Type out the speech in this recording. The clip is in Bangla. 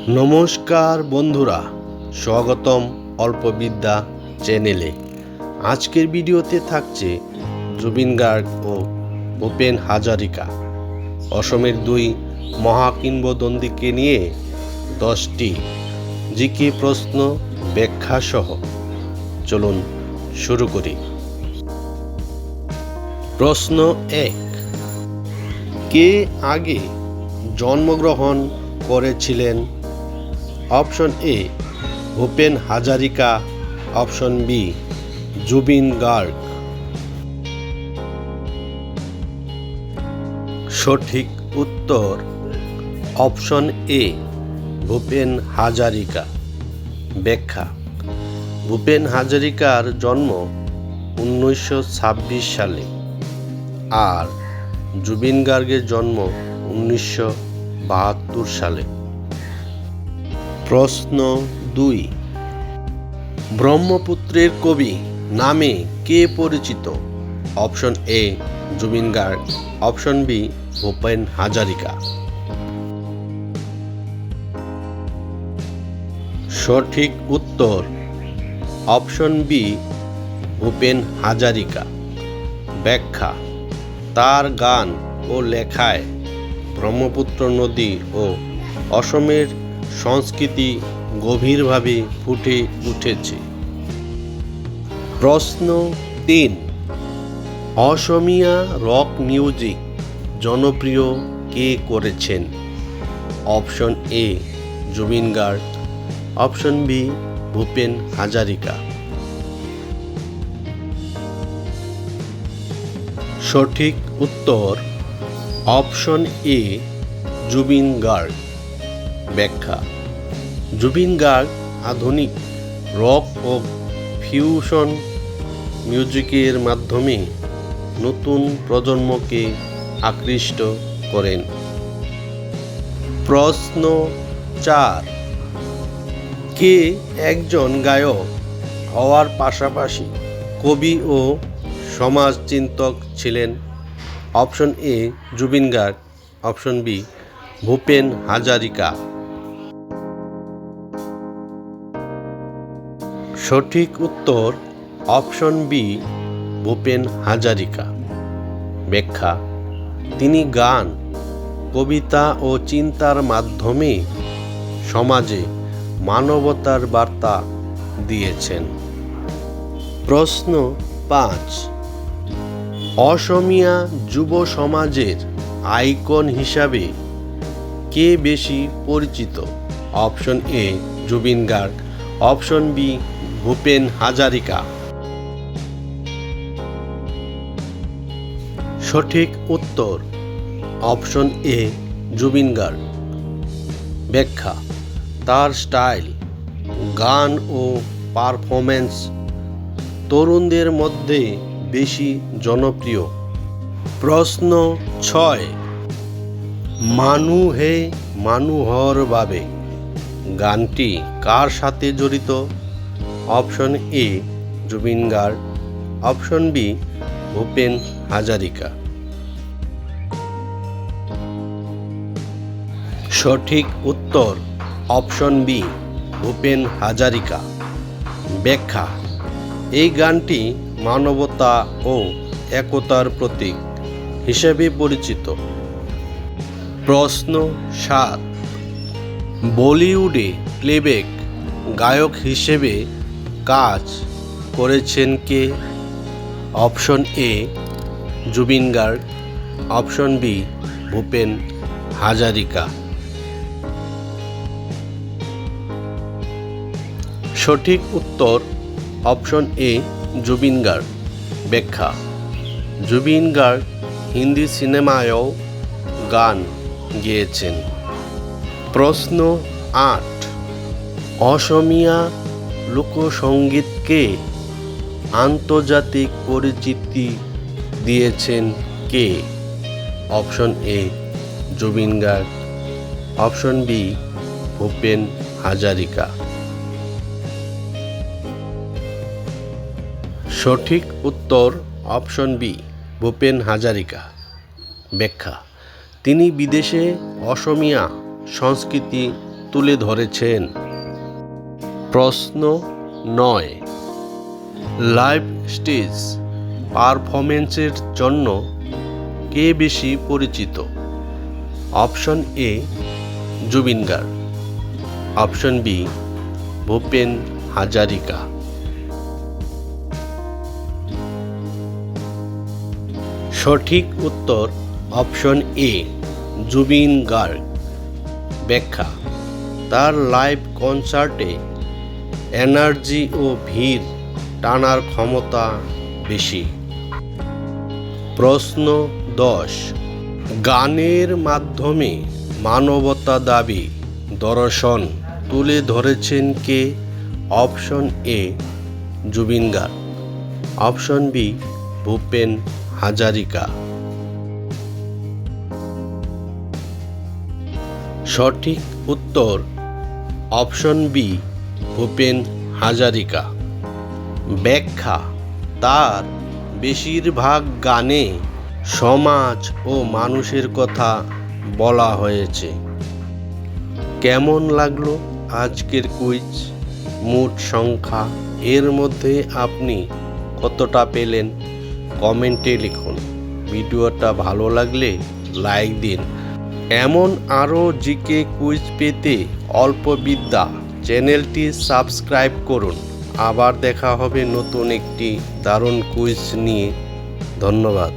নমস্কার বন্ধুরা, স্বাগতম অল্পবিদ্যা চ্যানেলে। আজকের ভিডিওতে থাকছে জুবিন গার্গ ও ভূপেন হাজারিকা, অসমের দুই মহাকিংবদন্তিকে নিয়ে 10টি জিকে প্রশ্ন ব্যাখ্যা সহ। চলুন শুরু করি। প্রশ্ন 1, কে আগে জন্মগ্রহণ করেছিলেন? Option A Bhupen Hazarika, option B Zubeen Garg. সঠিক উত্তর অপশন এ ভূপেন হাজারিকা। ব্যাখ্যা: ভূপেন হাজারিকার জন্ম 1926 সালে আর জুবিন গার্গের জন্ম 1972 সালে। প্রশ্ন 2, ব্রহ্মপুত্রের কবি নামে কে পরিচিত? Option A Zubeen Garg, option B Bhupen Hazarika. সঠিক উত্তর অপশন বি ভূপেন হাজারিকা। ব্যাখ্যা: তার গান ও লেখায় ব্রহ্মপুত্র নদী ও অসমের সংস্কৃতি গভীরভাবে ফুটে উঠেছে। প্রশ্ন 3, অসমীয়া রক মিউজিক জনপ্রিয় কে করেছেন? Option A Zubeen Garg, option B Bhupen Hazarika. সঠিক উত্তর অপশন এ জুবিন গার্গ। ব্যাখ্যা: জুবিন গার্গ আধুনিক রক ও ফিউশন মিউজিকের মাধ্যমে নতুন প্রজন্মকে আকৃষ্ট করেন। প্রশ্ন 4, কে একজন গায়ক হওয়ার পাশাপাশি কবি ও সমাজচিন্তক ছিলেন? Option A Zubeen Garg, option B Bhupen Hazarika. সঠিক উত্তর অপশন বি ভূপেন হাজারিকা। ব্যাখ্যা: তিনি গান, কবিতা ও চিন্তার মাধ্যমে সমাজে মানবতার বার্তা দিয়েছেন। প্রশ্ন 5, অসমীয়া যুব সমাজের আইকন হিসাবে কে বেশি পরিচিত? Option A Zubeen Garg, option B Bhupen Hazarika. সঠিক উত্তর অপশন এ জুবিন গার্গ। ব্যাখ্যা: তার স্টাইল, গান ও পারফরম্যান্স তরুণদের মধ্যে বেশি জনপ্রিয়। প্রশ্ন 6, মানু হে মানুহর বাবে গানটি কার সাথে জড়িত? Option A Zubeen Garg, option B Bhupen Hazarika. সঠিক উত্তর অপশন বি ভূপেন হাজারিকা। ব্যাখ্যা: এই গানটি মানবতা ও একতার প্রতীক হিসেবে পরিচিত। প্রশ্ন 7, বলিউডে প্লেব্যাক গায়ক হিসেবে কাজ করেছেন কে? Option A Zubeen Garg, option B Bhupen Hazarika. সঠিক উত্তর অপশন এ জুবিন গার্গ। ব্যাখ্যা: জুবিন গার্গ হিন্দি সিনেমায়ও গান গেয়েছেন। প্রশ্ন 8, অসমীয়া লোকসঙ্গীতকে আন্তর্জাতিক পরিচিতি দিয়েছেন কে? Option A Zubeen Garg, option B Bhupen Hazarika. সঠিক উত্তর অপশন বি ভূপেন হাজারিকা। ব্যাখ্যা: তিনি বিদেশে অসমীয়া সংস্কৃতি তুলে ধরেছেন। প্রশ্ন 9, লাইভ স্টেজ পারফরমেন্সের জন্য কে বেশি পরিচিত? Option A Zubeen Garg, option B Bhupen Hazarika. সঠিক উত্তর অপশন এ জুবিন গার্গ। ব্যাখ্যা: তার লাইভ কনসার্টে এনার্জি ও ভিড় টানার ক্ষমতা বেশি। প্রশ্ন 10, গানের মাধ্যমে মানবতা দাবি দর্শন তুলে ধরেছেন কে? Option A Zubeen Garg, option B Bhupen Hazarika. সঠিক উত্তর অপশন বি ভূপেন হাজারিকা। ব্যাখ্যা: তার বেশিরভাগ গানে সমাজ ও মানুষের কথা বলা হয়েছে। কেমন লাগলো আজকের কুইজ? মোট সংখ্যা এর মধ্যে আপনি কতটা পেলেন? কমেন্টে লিখুন। ভিডিওটা ভালো লাগলে লাইক দিন। এমন আরও জিকে কুইজ পেতে অল্প বিদ্যা চ্যানেলটি সাবস্ক্রাইব করুন। আবার দেখা হবে নতুন একটি দারুণ কুইজ নিয়ে। ধন্যবাদ।